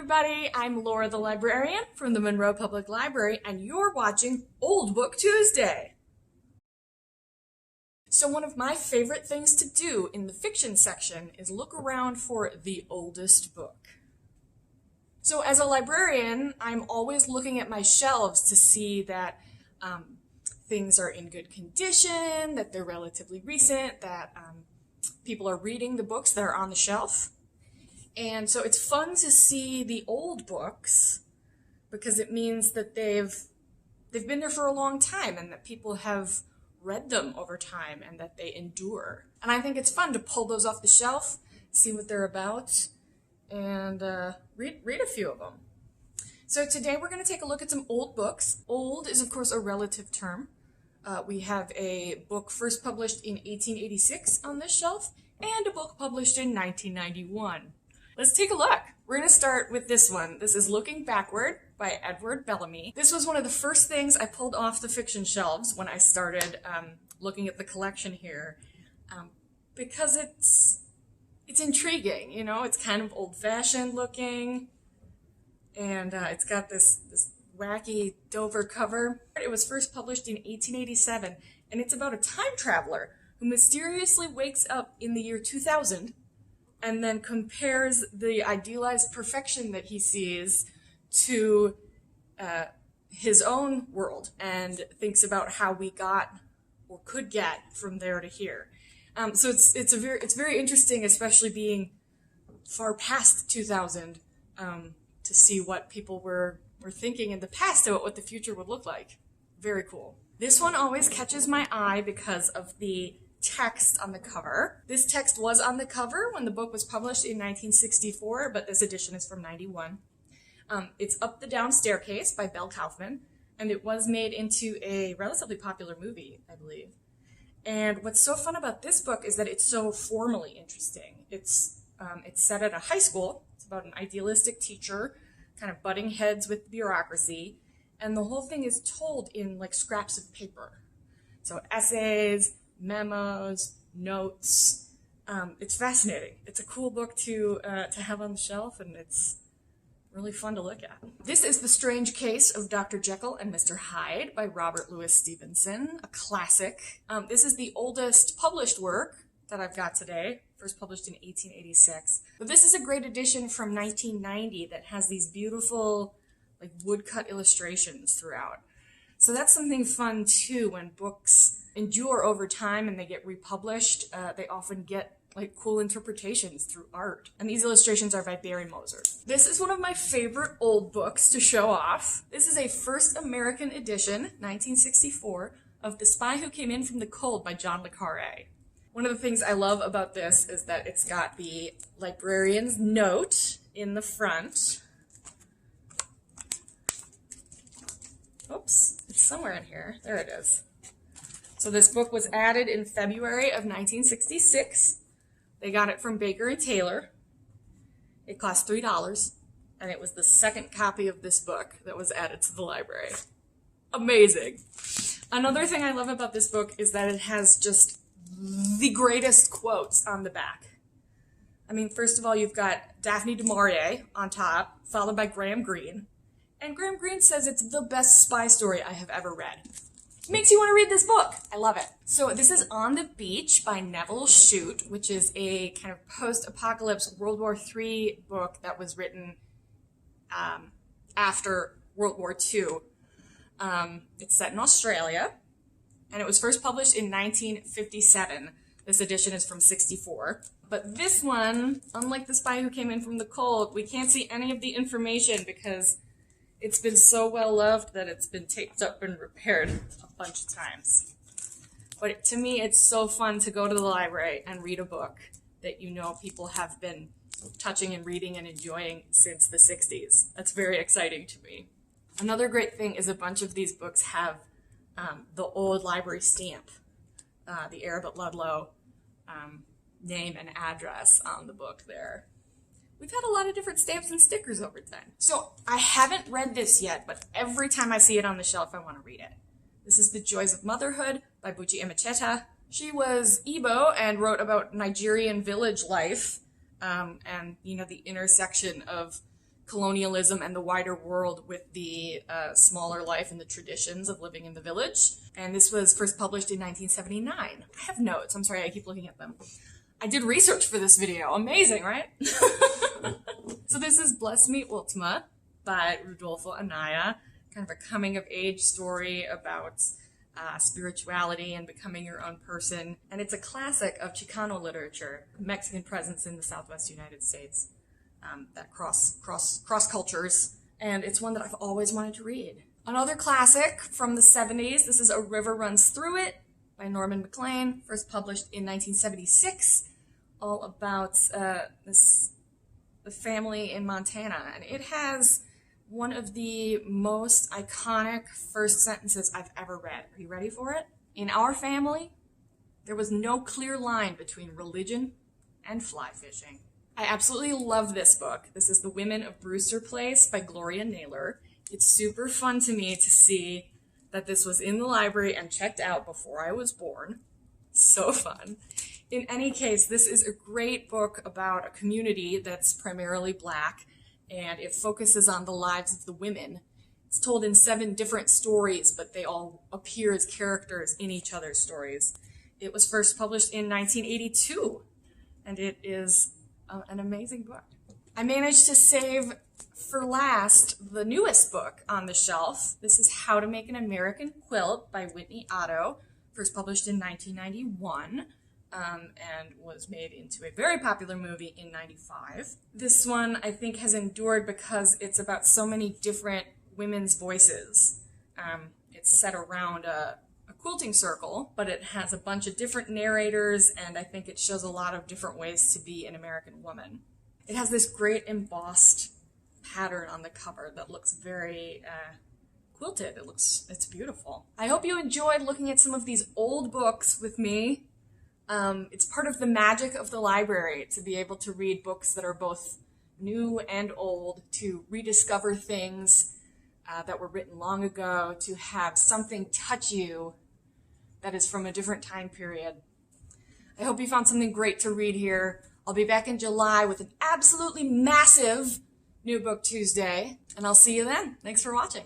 everybody, I'm Laura the Librarian from the Monroe Public Library, and you're watching Old Book Tuesday. So one of my favorite things to do in the fiction section is look around for the oldest book. So as a librarian, I'm always looking at my shelves to see that things are in good condition, that they're relatively recent, that people are reading the books that are on the shelf. And so it's fun to see the old books because it means that they've been there for a long time and that people have read them over time and that they endure. And I think it's fun to pull those off the shelf, see what they're about, and read a few of them. So today we're going to take a look at some old books. Old is, of course, a relative term. We have a book first published in 1886 on this shelf and a book published in 1991. Let's take a look. We're going to start with this one. This is Looking Backward by Edward Bellamy. This was one of the first things I pulled off the fiction shelves when I started looking at the collection here, because it's intriguing. You know, it's kind of old-fashioned looking, and it's got this wacky Dover cover. It was first published in 1887, and it's about a time traveler who mysteriously wakes up in the year 2000 and then compares the idealized perfection that he sees to his own world and thinks about how we got or could get from there to here. So it's very interesting, especially being far past 2000, to see what people were thinking in the past about what the future would look like. Very cool. This one always catches my eye because of the text on the cover. This text was on the cover when the book was published in 1964, but this edition is from 91. It's Up the Down Staircase by Belle Kaufman, and it was made into a relatively popular movie, I believe. And what's so fun about this book is that it's so formally interesting. It's set at a high school. It's about an idealistic teacher kind of butting heads with bureaucracy, and the whole thing is told in like scraps of paper. So essays, memos, notes. It's fascinating. It's a cool book to have on the shelf, and it's really fun to look at. This is The Strange Case of Dr. Jekyll and Mr. Hyde by Robert Louis Stevenson, a classic. This is the oldest published work that I've got today, first published in 1886. But this is a great edition from 1990 that has these beautiful like woodcut illustrations throughout. So that's something fun too. When books endure over time and they get republished, they often get like cool interpretations through art. And these illustrations are by Barry Moser. This is one of my favorite old books to show off. This is a first American edition, 1964, of The Spy Who Came In From the Cold by John le Carré. One of the things I love about this is that it's got the librarian's note in the front. Oops, it's somewhere in here. There it is. So this book was added in February of 1966. They got it from Baker and Taylor. It cost $3, and it was the second copy of this book that was added to the library. Amazing. Another thing I love about this book is that it has just the greatest quotes on the back. I mean, first of all, you've got Daphne du Maurier on top, followed by Graham Greene. And Graham Greene says it's the best spy story I have ever read. Makes you want to read this book. I love it. So this is On the Beach by Neville Shute, which is a kind of post-apocalypse World War III book that was written after World War II. It's set in Australia, and it was first published in 1957. This edition is from 64. But this one, unlike The Spy Who Came In From the Cold, we can't see any of the information because it's been so well loved that it's been taped up and repaired a bunch of times. But to me, it's so fun to go to the library and read a book that you know people have been touching and reading and enjoying since the 60s. That's very exciting to me. Another great thing is a bunch of these books have the old library stamp, the Arab at Ludlow name and address on the book there. We've had a lot of different stamps and stickers over time. So I haven't read this yet, but every time I see it on the shelf, I want to read it. This is The Joys of Motherhood by Buchi Emecheta. She was Igbo and wrote about Nigerian village life and, you know, the intersection of colonialism and the wider world with the smaller life and the traditions of living in the village. And this was first published in 1979. I have notes. I'm sorry, I keep looking at them. I did research for this video. Amazing, right? So this is Bless Me Ultima by Rodolfo Anaya, kind of a coming-of-age story about spirituality and becoming your own person. And it's a classic of Chicano literature, Mexican presence in the Southwest United States, that cross cultures. And it's one that I've always wanted to read. Another classic from the 70s, this is A River Runs Through It by Norman Maclean, first published in 1976, all about the family in Montana. And it has one of the most iconic first sentences I've ever read. Are you ready for it? In our family, there was no clear line between religion and fly fishing. I absolutely love this book. This is The Women of Brewster Place by Gloria Naylor. It's super fun to me to see that this was in the library and checked out before I was born. So fun. In any case, this is a great book about a community that's primarily Black, and it focuses on the lives of the women. It's told in 7 different stories, but they all appear as characters in each other's stories. It was first published in 1982, and it is an amazing book. I managed to save for last the newest book on the shelf. This is How to Make an American Quilt by Whitney Otto, first published in 1991. And was made into a very popular movie in 95. This one, I think, has endured because it's about so many different women's voices. It's set around a quilting circle, but it has a bunch of different narrators, and I think it shows a lot of different ways to be an American woman. It has this great embossed pattern on the cover that looks very quilted. It's beautiful. I hope you enjoyed looking at some of these old books with me. It's part of the magic of the library to be able to read books that are both new and old, to rediscover things that were written long ago, to have something touch you that is from a different time period. I hope you found something great to read here. I'll be back in July with an absolutely massive New Book Tuesday, and I'll see you then. Thanks for watching.